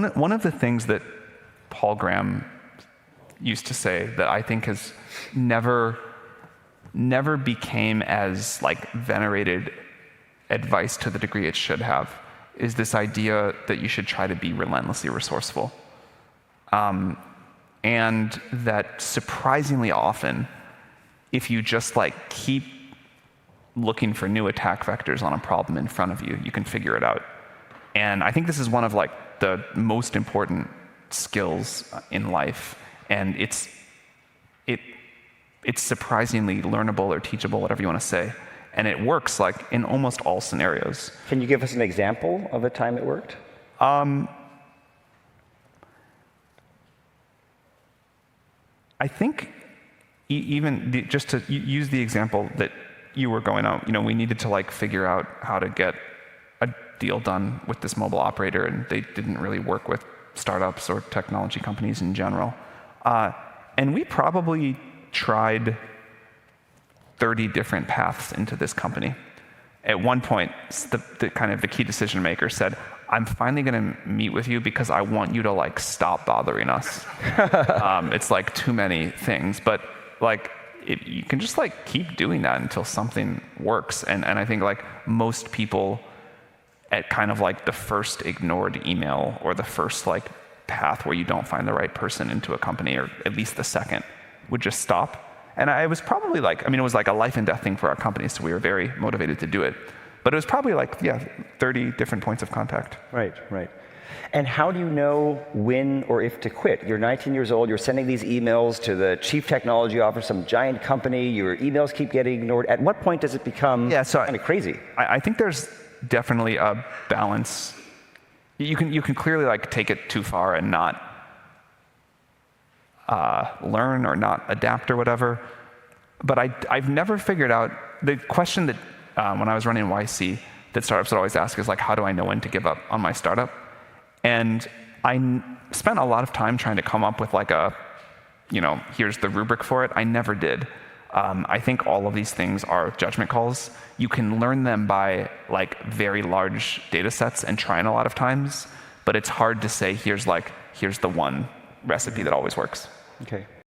one of the things that Paul Graham used to say that I think has never became as like venerated advice to the degree it should have is this idea that you should try to be relentlessly resourceful. And that surprisingly often, if you just like keep looking for new attack vectors on a problem in front of you, you can figure it out. And I think this is one of like the most important skills in life. And it's surprisingly learnable or teachable, whatever you want to say. And it works like in almost all scenarios. Can you give us an example of a time it worked? I think even just to use the example that you were going out, we needed to like figure out how to get a deal done with this mobile operator, and they didn't really work with startups or technology companies in general. And we probably tried 30 different paths into this company. At one point, the key decision maker said, I'm finally going to meet with you because I want you to like stop bothering us. It's like too many things, but like you can just like keep doing that until something works. And I think like most people at kind of like the first ignored email or the first like path where you don't find the right person into a company, or at least the second, would just stop. And I was probably like, it was like a life and death thing for our company, so we were very motivated to do it. But it was probably like, 30 different points of contact. Right. And how do you know when or if to quit? You're 19 years old, you're sending these emails to the chief technology officer, some giant company, your emails keep getting ignored. At what point does it become kind of crazy? I think there's definitely a balance. You can clearly like take it too far and not learn or not adapt or whatever. But I've never figured out the question that when I was running YC that startups would always ask is like, how do I know when to give up on my startup? And I spent a lot of time trying to come up with like here's the rubric for it. I never did. I think all of these things are judgment calls. You can learn them by like very large data sets and trying a lot of times, but it's hard to say here's the one recipe that always works. Okay.